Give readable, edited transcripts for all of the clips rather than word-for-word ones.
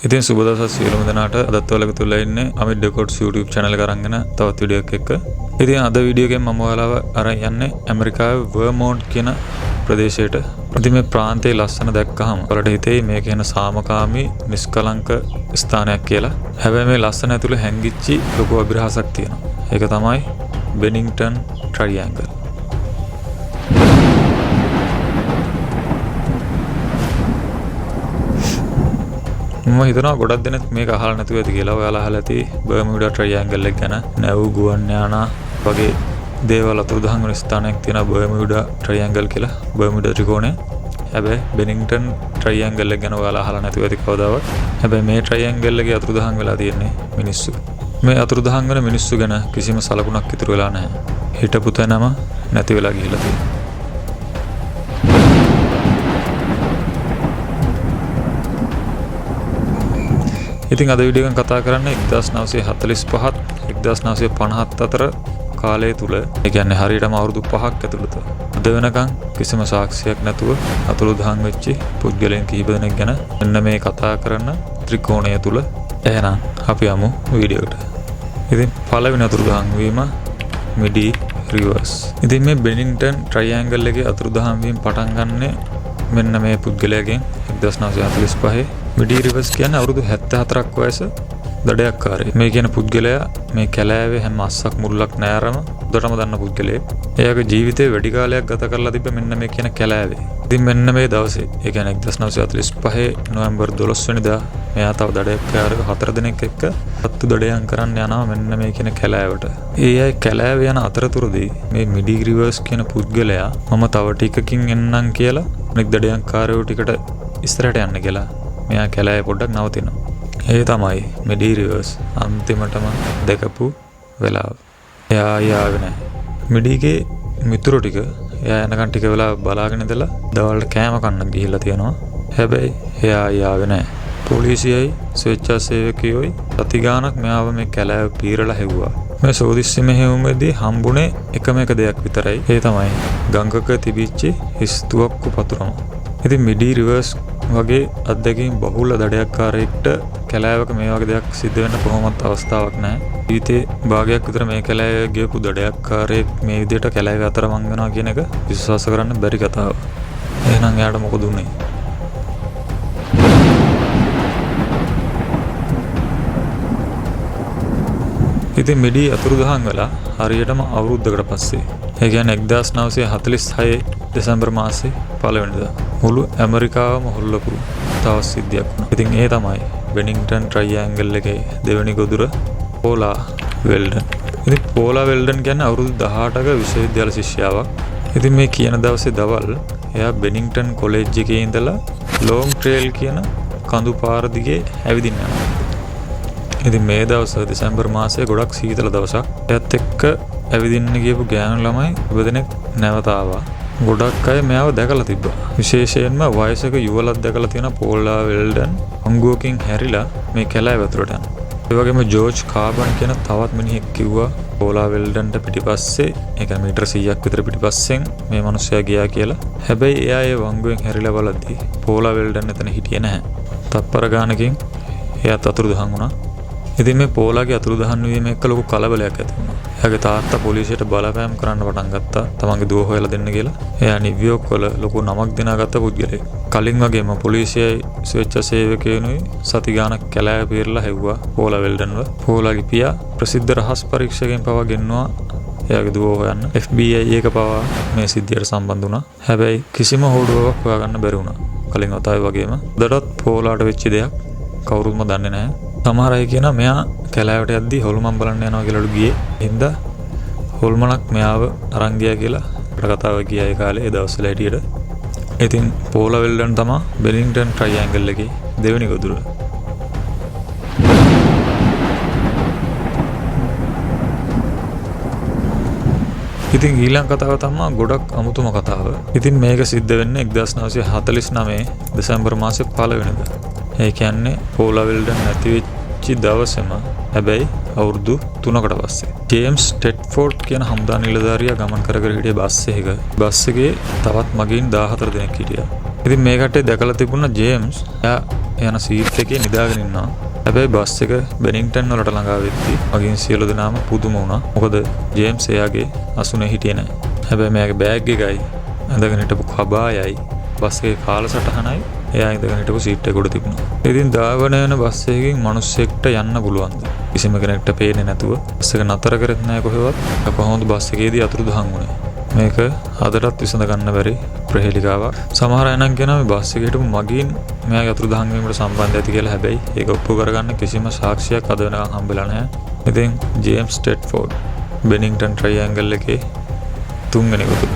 ඉතින් සුබ දවසක් සියලුම දෙනාට. අදත් ඔයාලා තුල ඉන්නේ අමිත් ඩෙකෝඩ්ස් YouTube channel එක අරගෙන තවත් වීඩියෝ එකක් එක්ක. ඉතින් අද වීඩියෝ එකෙන් මම ඔයාලව අරන් යන්නේ ඇමරිකාවේ වර්මෝන්ට් කියන ප්‍රදේශයට. ඉතින් මේ ප්‍රාන්තයේ ලස්සන දැක්කහම ඔයාලට හිතෙයි මේක වෙන සාමකාමී නිෂ්කලංක ස්ථානයක් කියලා. හැබැයි මේ ලස්සන ඇතුලේ හැංගිච්චි ලොකු අභිරහසක් තියෙනවා. ඒක තමයි බෙනින්ග්ටන් ට්‍රයිඇන්ගල්. මම හිතනවා ගොඩක් දෙනෙක් මේක අහලා නැතුව ඇති කියලා. ඔයාලා අහලා ඇති බර්මියුඩා ට්‍රයිඇන්ගල් එක ගැන. නැව් ගුවන් යානා වගේ දේවල් අතුරුදහන් වෙන ස්ථානයක් තියෙනවා බර්මියුඩා ට්‍රයිඇන්ගල් කියලා. බර්මියුඩා ත්‍රිකෝණය. හැබැයි බෙනින්ග්ටන් ට්‍රයිඇන්ගල් එක ගැන ඔයාලා අහලා නැතුව ඇති කවදාවත්. හැබැයි මේ ට්‍රයිඇන්ගල් එකේ අතුරුදහන් වෙලා තියෙන්නේ මිනිස්සු. මේ අතුරුදහන් වෙන මිනිස්සු ගැන කිසිම සලකුණක් ඉතුරු වෙලා නැහැ. හිටපු තැනම නැති වෙලා ගිහිල්ලා තියෙනවා. ඉතින් අද වීඩියෝ එකෙන් කතා කරන්නේ 1945ත් 1950ත් අතර කාලය තුල, ඒ කියන්නේ හරියටම අවුරුදු 5ක් ඇතුළත අද වෙනකන් කිසිම සාක්ෂියක් නැතුව අතුරුදහන් වෙච්ච පුද්ගලයන් කිහිප දෙනෙක් ගැන මෙන්න මේ කතා කරන ත්‍රිකෝණය තුල. එහෙනම් අපි යමු වීඩියෝට. ඉතින් පළවෙනි අතුරුදහන් වීම මිඩි රිවර්ස්. ඉතින් මේ බෙනින්ග්ටන් ට්‍රයිඇන්ගල් එකේ අතුරුදහන් වීම පටන් ගන්නේ මෙන්න මේ පුද්ගලයාගෙන් 1945. මිඩි රිවර්ස් කියන්නේ අවුරුදු 74ක් වයස දඩයක්කාරයෙක්. මේ කියන පුද්ගලයා මේ කැලෑවේ හැම අස්සක් මුල්ලක් නෑරම උඩටම දන්න පුද්ගලයෙක්. එයාගේ ජීවිතේ වැඩි කාලයක් ගත කරලා තිබ්බ මෙන්න මේ කියන කැලෑවේ. ඉතින් මෙන්න මේ දවසේ, ඒ කියන්නේ 1945 නොවැම්බර් 12 වෙනිදා මෙයා තව දඩයක්කාරයෝ 4 දෙනෙක් එක්ක අත්තු දඩයම් කරන්න යනවා මෙන්න මේ කියන කැලෑවට. ඒ අය කැලෑවේ යන අතරතුරදී මේ මිඩි රිවර්ස් කියන පුද්ගලයා මම තව ටිකකින් එන්නම් කියලා අනෙක් දඩයම්කාරයෝ ටිකට ඉස්සරහට යන්න කියලා මෙයා කැලෑවේ පොඩ්ඩක් නවතිනවා. ඒ තමයි මිඩි රිවර්ස් අන්තිමටම දැකපු වෙලාව. එයා ආවේ නැහැ. මිඩිගේ මිතුරු ටික එයා යනකන් ටික වෙලා බලාගෙන ඉඳලා දවල්ට කෑම කන්න ගිහිල්ලා තියෙනවා. හැබැයි එයා ආවේ නැහැ. පොලිසියයි ස්වේච්ඡාසේවකයෝයි සති ගාණක් මෙයාව මේ කැලෑව පීරලා හෙව්වා. මේ සෝදිස්සි මෙහෙයුමේදී හම්බුනේ එකම එක දෙයක් විතරයි. ඒ තමයි ගංගක තිබිච්ච හිස්තුවක්කු පතුරම. ඉතින් මිඩි රිවර්ස් වගේ අත්දැකීම් බහුල දඩයක්කාරයෙක්ට කැලෑවක මේ වගේ දෙයක් සිද්ධ වෙන්න කොහොමවත් අවස්ථාවක් නැහැ. ජීවිතේ භාගයක් විතර මේ කැලෑවේ ගියපු දඩයක්කාරයෙක් මේ විදිහට කැලෑවේ අතරමං වෙනවා කියන එක විශ්වාස කරන්න බැරි කතාවක්. එහෙනම් එයාට මොකද උනේ? ඉතින් මිඩි අතුරුදහන් වෙලා හරියටම අවුරුද්දකට පස්සේ, ඒ කියන්නේ 1946 දෙසැම්බර් මාසේ 1 වෙනිදා මුළු ඇමරිකාවම හොල්ලපු තවත් සිද්ධියක් වුණා. ඉතින් ඒ තමයි බෙනින්ග්ටන් ට්‍රයිඇන්ගල් එකේ දෙවෙනි ගොදුර පෝලා වෙල්ඩන්. ඉතින් පෝලා වෙල්ඩන් කියන්නේ අවුරුදු 18ක විශ්වවිද්‍යාල ශිෂ්‍යාවක්. ඉතින් මේ කියන දවසේ දවල් එයා බෙනින්ග්ටන් කොලෙජ් එකේ ඉඳලා ලොන්ග් ට්‍රේල් කියන කඳු පාර දිගේ ඇවිදින්න යනවා. ඉතින් මේ දවස් දෙසැම්බර් මාසයේ ගොඩක් සීතල දවසක්. එයත් එක්ක ඇවිදින්න ගියපු ගෑනු ළමයි දෙදෙනෙක් නැවත ආවා. ගොඩක් අය මෙයාව දැකලා තිබ්බා. විශේෂයෙන්ම වයසක යුවලක් දැකලා තියෙන පෝලා වෙල්ඩන් අංගුවකින් හැරිලා මේ කැලෑව ඇතුළට යනවා. ඒ වගේම ජෝර්ජ් කාබන් කියන තවත් මිනිහෙක් කිව්වා පෝලා වෙල්ඩන්ට පිටිපස්සේ, ඒක මීටර 100ක් විතර පිටිපස්සෙන් මේ මිනිස්සයා ගියා කියලා. හැබැයි එයා ඒ වංගුවෙන් හැරිලා බලද්දී පෝලා වෙල්ඩන් එතන හිටියේ නැහැ. තප්පර ගානකින් එයාත් අතුරුදහන් වුණා. ඉතින් මේ පෝලාගේ අතුරුදහන් වීම එක්ක ලොකු කලබලයක් ඇති වුණා. එයාගේ තාත්තා පොලිසියට බලපෑම් කරන්න පටන් ගත්තා තමන්ගේ දුව හොයලා දෙන්න කියලා. එයා නිව්යෝක් වල ලොකු නමක් දිනාගත්ත පුද්ගලයෙක්. කලින් වගේම පොලිසියයි ස්වේච්ඡාසේවකයනුයි සති ගාණක් කැලෑව පීරලා හෙව්වා පෝලා වෙල්ඩන්ව. පෝලාගේ පියා ප්‍රසිද්ධ රහස් පරීක්ෂකෙන් පවා ගෙන්නවා එයාගේ දුව හොයන්න. FBI එක පවා මේ සිද්ධියට සම්බන්ධ වුණා. හැබැයි කිසිම හොඩුවක් හොයාගන්න බැරි වුණා. කලින් වතාවේ වගේම දඩත් පෝලාට වෙච්ච දෙයක් කවුරුත්ම දන්නේ නැහැ. සමහර අය කියනවා මෙයා කැලෑවට යද්දී හොල්මන් බලන්න යනවා කියලාලු ගියේ. හින්දා හොල්මනක් මෙයාව අරන් ගියා කියලා කතාව ගියා ඒ කාලේ ඒ දවස්වල හැටියට. ඉතින් පෝලා වෙල්ඩන් තමයි බෙනින්ග්ටන් ට්‍රයිඇන්ගල් එකේ දෙවෙනි ගොදුර. ඉතින් ඊළඟ කතාව තමයි ගොඩක් අමුතුම කතාව. ඉතින් මේක සිද්ධ වෙන්නේ 1949 දෙසැම්බර් මාසේ 1 වෙනිදා. ඒ කියන්නේ පෝලා වෙල්ඩන් නැති වෙච්ච දවසේම, හැබැයි අවුරුදු 3කට පස්සේ. ජේම්ස් ටෙඩ්ෆෝඩ් කියන හමුදා නිලධාරියා ගමන් කර හිටියේ බස් එකේ තවත් මගින් 14 දෙනෙක් හිටියා. ඉතින් මේ කට්ටිය දැකලා තිබුණා ජේම්ස් එයා යන සීට් එකේ නිදාගෙන ඉන්නවා. හැබැයි බස් එක බෙනින්ටන් වලට ළඟා වෙද්දී මගින් සියලු දෙනාම පුදුම වුණා. මොකද ජේම්ස් එයාගේ අසුනේ හිටියේ නැහැ. හැබැයි මෙයාගේ බෑග් එකයි ඇඳගෙන හිටපු කබායයි බස් එකේ කාලසටහනයි එයා ඉඳගෙන හිටපු සීට් එක උඩ තිබුණා. ඉතින් දාවන යන බස් එකකින් මිනිස්සෙක්ට යන්න පුළුවන්ද? කිසිම කෙනෙක්ට පේන්නේ නැතුව බස් එක නතර කරෙත් නැහැ කොහෙවත්. කොහොමද බස් එකේදී අතුරුදහන් වුණේ? මේක අදටත් විසඳ ගන්න බැරි ප්‍රහේලිකාවක්. සමහර අය නම් කියනවා මේ බස් එකේ හිටපු මගින් මෙයාගේ අතුරුදහන් වීමට සම්බන්ධ ඇති කියලා. හැබැයි ඒක ඔප්පු කරගන්න කිසිම සාක්ෂියක් අද වෙනකන් හම්බෙලා නැහැ. ඉතින් ජේම්ස් ස්ටෙට්ෆෝඩ් බෙනින්ටන් ට්‍රයිඇන්ගල් එකේ තුන්වෙනි ගොදුර.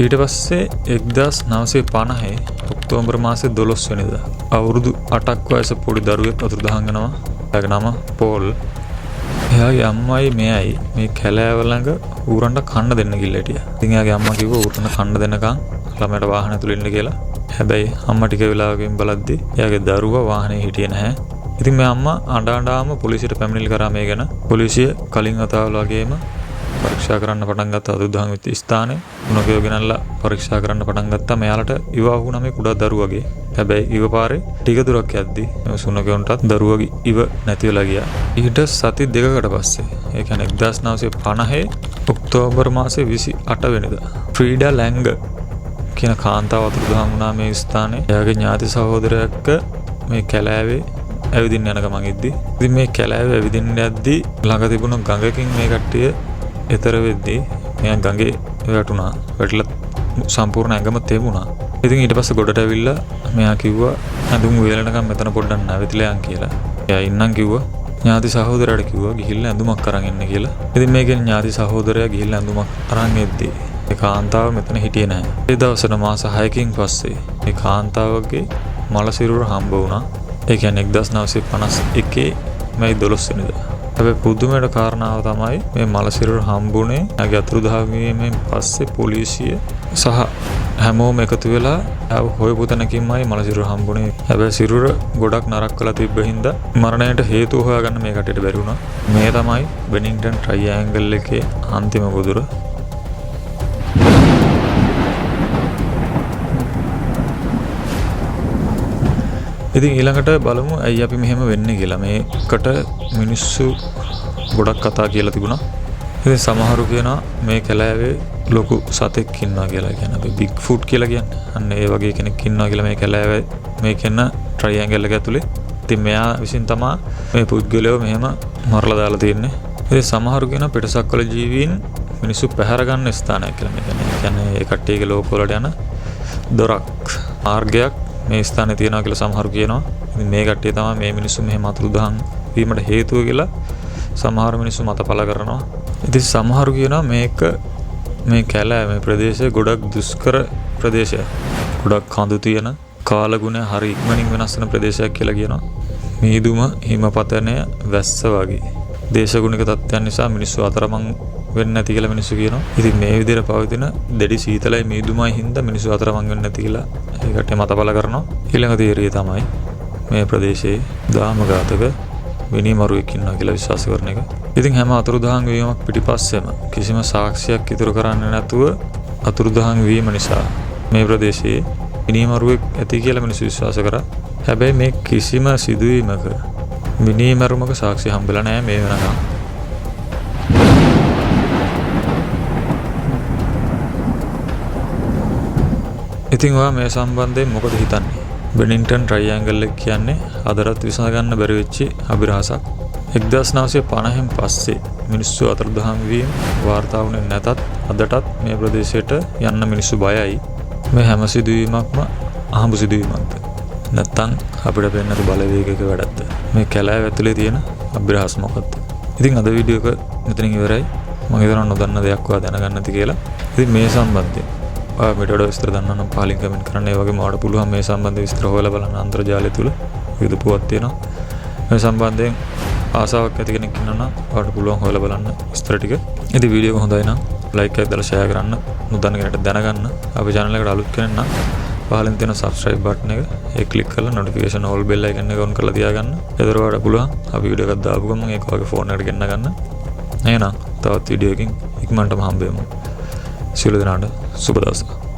ඊට පස්සේ 1950 ඔක්තෝබර් මාසේ 12 වෙනිදා අවුරුදු 8ක් වයස පොඩි දරුවෙක් අතුරුදහන් වෙනවා. එයාගේ නම පෝල්. එයාගේ අම්මයි මෙයයි මේ කැලෑව ළඟ ඌරන්ට කන්න දෙන්න ගිහලා හිටියා. ඉතින් එයාගේ අම්මා කිව්වා ඌරන්ට කන්න දෙන්නකම් ළමයට වාහනේ තුල ඉන්න කියලා. හැබැයි අම්මා ටික වෙලාවකින් බලද්දි එයාගේ දරුවා වාහනේ හිටියේ නැහැ. ඉතින් මේ අම්මා අඬාම පොලිසියට පැමිණිලි කරා මේ ගැන. පොලිසිය කලින් වතාවල වගේම පරීක්ෂා කරන්න පටන් ගත්ත අතුරුදහන් වෙච්ච ස්ථානේ උණකයෝ ගෙනල්ලා පරීක්ෂා කරන්න පටන් ගත්තා. මෙයාලට ඉව වුණා මේ කුඩා දරුවගේ. හැබැයි ඉව පාරේ ටික දුරක් යද්දි මේ සුණකයන්ටත් දරුවගේ ඉව නැති වෙලා ගියා. ඊට සති දෙකකට පස්සේ ඒ කියන්නේ 1950 ඔක්තෝබර් මාසේ 28 වෙනිදා ෆ්‍රීඩා ලැංග කියන කාන්තාව අතුරුදහන් වුණා මේ ස්ථානේ. එයාගේ ඥාති සහෝදරයෙක්ව මේ කැලෑවේ ඇවිදින්න යන ගමන් ඉද්දි. ඉතින් මේ කැලෑවේ ඇවිදින්න යද්දි ළඟ තිබුණ ගඟකින් මේ කට්ටිය එතර වෙද්දී මෙයා ගඟේ වැටුණා. වැටලා සම්පූර්ණ ඇඟම තෙමුණා. ඉතින් ඊට පස්සේ ගොඩට ඇවිල්ලා මෙයා කිව්වා ඇඳුම් උයලනකම් මෙතන පොඩ්ඩක් නැවතිලා යන් කියලා. එයා ඉන්නම් කිව්වා. ඥාති සහෝදරයාට කිව්වා ගිහිල්ලා ඇඳුමක් අරන් එන්න කියලා. ඉතින් මේකෙන් ඥාති සහෝදරයා ගිහිල්ලා ඇඳුමක් අරන් එද්දී ඒ කාන්තාව මෙතන හිටියේ නැහැ. ඒ දවසට මාස 6කින් පස්සේ මේ කාන්තාවගේ මල සිරුර හම්බ වුණා. ඒ කියන්නේ 1951 මැයි 12 වෙනිදා. හැබැයි පුදුමයට කාරණාව තමයි මේ මල සිරුර හම්බුනේ එයාගේ අතුරුදහන් වීමෙන් පස්සේ පොලිසිය සහ හැමෝම එකතු වෙලා ආව හොයපු තැනකින්මයි මල සිරුර හම්බුනේ. හැබැයි සිරුර ගොඩක් නරක් කරලා තිබ්බ හින්දා මරණයට හේතුව හොයාගන්න මේ කටට බැරි වුණා. මේ තමයි බෙනින්ටන් ට්‍රයිඇන්ගල් එකේ අන්තිම ගොදුර. ඉතින් ඊළඟට බලමු ඇයි අපි මෙහෙම වෙන්නේ කියලා. මේකට මිනිස්සු ගොඩක් කතා කියලා තිබුණා. ඉතින් සමහරු කියනවා මේ කැලෑවේ ලොකු සතෙක් ඉන්නවා කියලා. කියන්නේ අපි බිග් ෆුට් කියලා කියන්නේ. අන්න ඒ වගේ කෙනෙක් ඉන්නවා කියලා මේ කැලෑවේ මේ කියන ට්‍රයිඇන්ගල් එක ඇතුලේ. ඉතින් මෙයා විසින් තමයි මේ පුද්ගලයෝ මෙහෙම මරලා දාලා තියෙන්නේ. ඉතින් සමහරු කියනවා පිටසක්වල ජීවීන් මිනිස්සු පැහැර ගන්න ස්ථානයක් කියලා. මේ කියන්නේ ඒ කට්ටියගේ ලෝකවලට යන දොරක් මාර්ගයක් මේ ස්ථානේ තියෙනවා කියලා සමහරු කියනවා. ඉතින් මේ කට්ටිය තමයි මේ මිනිස්සු මෙහෙම අතුරුදහන් වීමට හේතුව කියලා සමහර මිනිස්සු මතපල කරනවා. ඉතින් සමහරු කියනවා මේක මේ කැලෑ මේ ප්‍රදේශය ගොඩක් දුෂ්කර ප්‍රදේශයක්. ගොඩක් කඳු තියෙන කාලගුණ හරි ඉක්මනින් වෙනස් වෙන ප්‍රදේශයක් කියලා කියනවා. මීදුම හිමපතනය වැස්ස වගේ දේශගුණික තත්ත්වයන් නිසා මිනිස්සු අතරමං වෙන්නේ නැති කියලා මිනිස්සු කියනවා. ඉතින් මේ විදිහට පවතින දැඩි සීතලයි මීදුමයි හින්දා මිනිස්සු අතරමං වෙන්නේ නැති කියලා ඒකට මතපල කරනවා. ඊළඟ තීරිය තමයි මේ ප්‍රදේශයේ දාමඝාතක මිනිමරුවෙක් ඉන්නවා කියලා විශ්වාස කරන එක. ඉතින් හැම අතුරුදහන් වීමක් පිටිපස්සෙම කිසිම සාක්ෂියක් ඉතුරු කරන්නේ නැතුව අතුරුදහන් වීම නිසා මේ ප්‍රදේශයේ මිනිමරුවෙක් ඇති කියලා මිනිස්සු විශ්වාස කරා. හැබැයි මේ කිසිම සිදුවීමක මිනිමරුමක සාක්ෂි හම්බෙලා නැහැ මේ වෙනකම්. ඉතින් ඔයා මේ සම්බන්ධයෙන් මොකද හිතන්නේ? බෙනින්ටන් ට්‍රයිඇන්ගල් එක කියන්නේ අදටත් විසඳ ගන්න බැරි වෙච්ච අභිරහසක්. 1950න් පස්සේ මිනිස්සු අතුරුදහන් වීම වාර්තා වුණේ නැතත් අදටත් මේ ප්‍රදේශයට යන්න මිනිස්සු බයයි. මේ හැම සිදුවීමක්ම අහඹු සිදුවීමක්ද? නැත්තම් අපිට පෙන්නන බලවේගයක වැඩක්ද? මේ කැලෑව ඇතුලේ තියෙන අභිරහස් මොකක්ද? ඉතින් අද වීඩියෝ එක මෙතනින් ඉවරයි. මම හිතනවා නොදන්න දෙයක් ඔයා දැනගන්න නැති කියලා. ඉතින් මේ සම්බන්ධයෙන් ඔයා මීට වඩා විස්තර දන්නා නම් පහලින් කමෙන්ට් කරන්න. ඒ වගේම ඔයාලට පුළුවන් මේ සම්බන්ධ විස්තර හොයලා බලන්න අන්තර්ජාලය තුල විවිධ පුවත් තියෙනවා. මේ සම්බන්ධයෙන් ආසාවක් ඇති කෙනෙක් ඉන්නවා නම් ඔයාලට පුළුවන් හොයලා බලන්න විස්තර ටික. ඉතින් වීඩියෝ එක හොඳයි නම් ලයික් එකක් දාලා ෂෙයා කරන්න. නොදන්න කෙනෙක්ට දැනගන්න. අපේ channel එකට අලුත් කෙනෙක් නම් පහලින් තියෙන subscribe button එක ඒක click කරලා notification all bell icon එක on කරලා තියාගන්න. එතකොට ඔයාලට පුළුවන් අපි වීඩියෝ එකක් දාපු ගමන් ඒක ඔයාගේ ෆෝන් එකට ගෙන්න ගන්න. එහෙනම් තවත් වීඩියෝ එකකින් ඉක්මනටම හම්බෙමු. සියලු දෙනාට සුබ දවසක්.